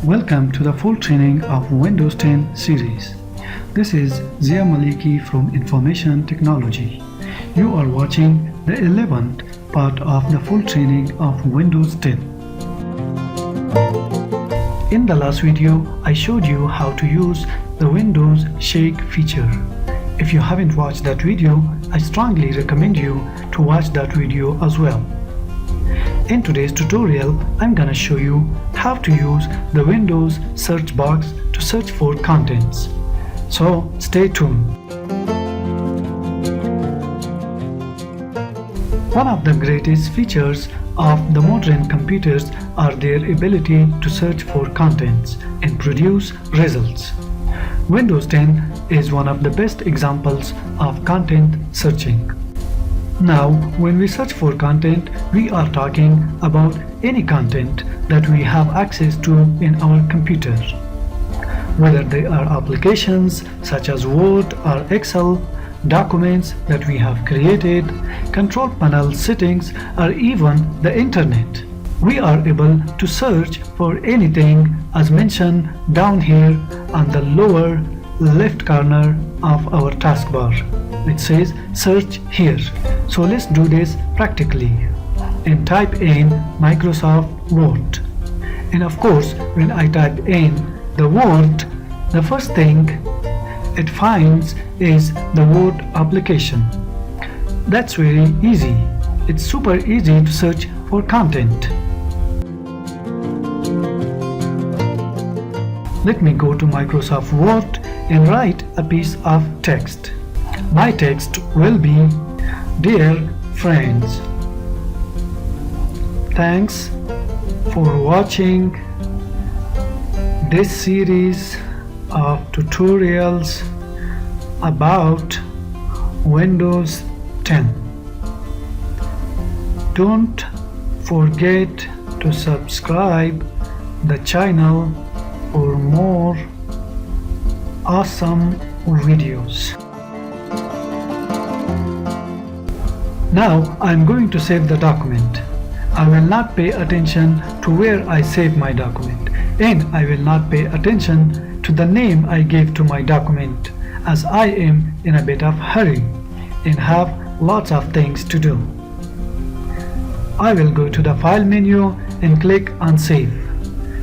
Welcome to the full training of Windows 10 series. This is Zia Maliki from Information Technology. You are watching the 11th part of the full training of Windows 10. In the last video, I showed you how to use the Windows Shake feature. If you haven't watched that video, I strongly recommend you to watch that video as well. In today's tutorial, I'm gonna show you how to use the Windows search box to search for contents. So stay tuned. One of the greatest features of the modern computers are their ability to search for contents and produce results. Windows 10 is one of the best examples of content searching. Now, when we search for content, we are talking about any content that we have access to in our computer. Whether they are applications such as Word or Excel, documents that we have created, control panel settings, or even the internet. We are able to search for anything as mentioned down here on the lower left corner of our taskbar. It says search here. So let's do this practically and type in Microsoft Word. And of course, when I type in the word, the first thing it finds is the Word application. That's very easy. It's super easy to search for content. Let me go to Microsoft Word and write a piece of text. My text will be, Dear friends, thanks for watching this series of tutorials about Windows 10. Don't forget to subscribe the channel for more awesome videos. Now I'm going to save the document. I will not pay attention to where I save my document, and I will not pay attention to the name I gave to my document, as I am in a bit of hurry and have lots of things to do. I will go to the File menu and click on Save.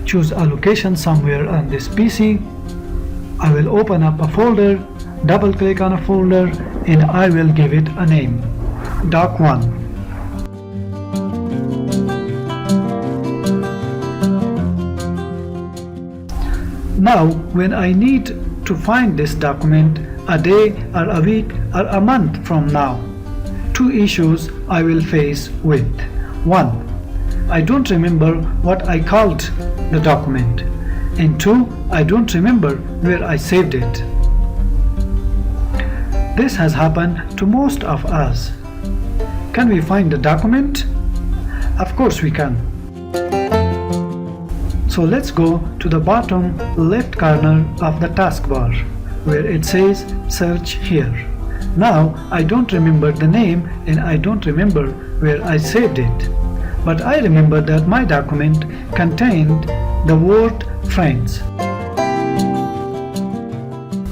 Choose a location somewhere on this PC. I will open up a folder, double click on a folder, and I will give it a name. Doc1. Now, when I need to find this document a day or a week or a month from now, two issues I will face with. One, I don't remember what I called the document, and two, I don't remember where I saved it. This has happened to most of us. Can we find the document? Of course we can. So let's go to the bottom left corner of the taskbar where it says search here. Now I don't remember the name and I don't remember where I saved it. But I remember that my document contained the word friends.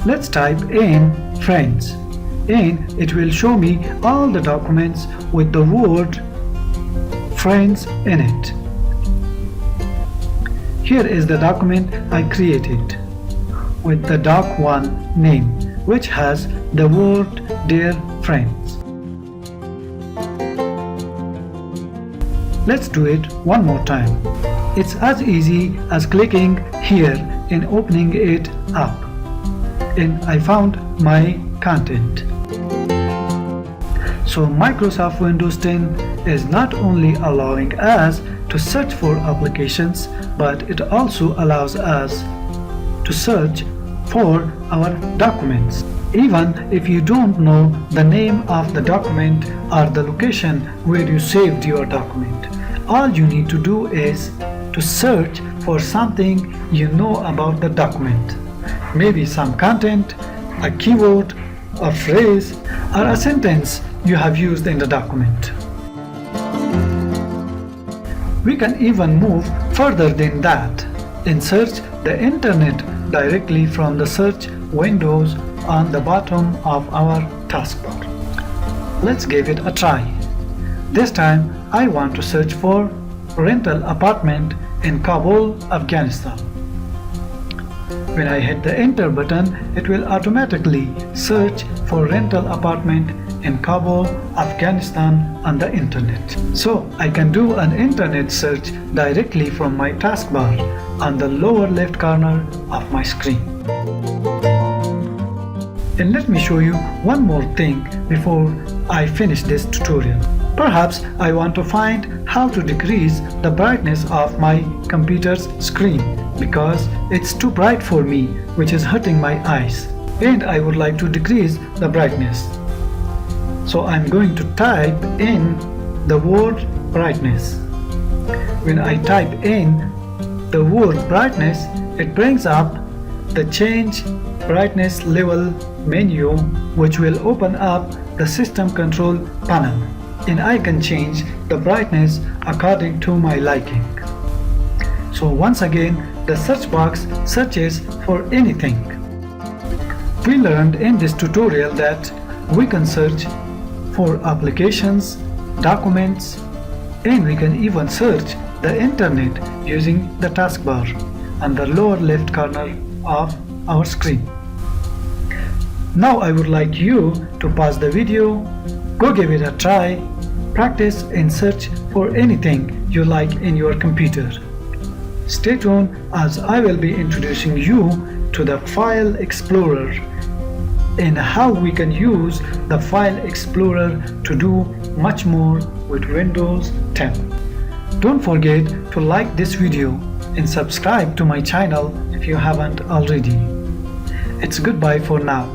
Let's type in friends, and it will show me all the documents with the word friends in it. Here is the document I created with the doc1 name, which has the word Dear friends. Let's do it one more time. It's as easy as clicking here and opening it up. And I found my content. So Microsoft Windows 10 is not only allowing us to search for applications, but it also allows us to search for our documents. Even if you don't know the name of the document or the location where you saved your document, all you need to do is to search for something you know about the document. Maybe some content, a keyword, a phrase, or a sentence you have used in the document. We can even move further than that. Insert the internet directly from the search windows on the bottom of our taskbar. Let's give it a try. This time I want to search for rental apartment in Kabul, Afghanistan. When I hit the enter button, it will automatically search for rental apartment in Kabul, Afghanistan on the internet. So I can do an internet search directly from my taskbar on the lower left corner of my screen. And let me show you one more thing before I finish this tutorial. Perhaps I want to find how to decrease the brightness of my computer's screen because it's too bright for me, which is hurting my eyes, and I would like to decrease the brightness. So I'm going to type in the word brightness. When I type in the word brightness, it brings up the change brightness level menu, which will open up the system control panel, and I can change the brightness according to my liking. So once again, the search box searches for anything. We learned in this tutorial that we can search for applications, documents, and we can even search the internet using the taskbar on the lower left corner of our screen. Now I would like you to pause the video, go give it a try, practice and search for anything you like in your computer. Stay tuned as I will be introducing you to the File Explorer and how we can use the File Explorer to do much more with Windows 10. Don't forget to like this video and subscribe to my channel if you haven't already. It's goodbye for now.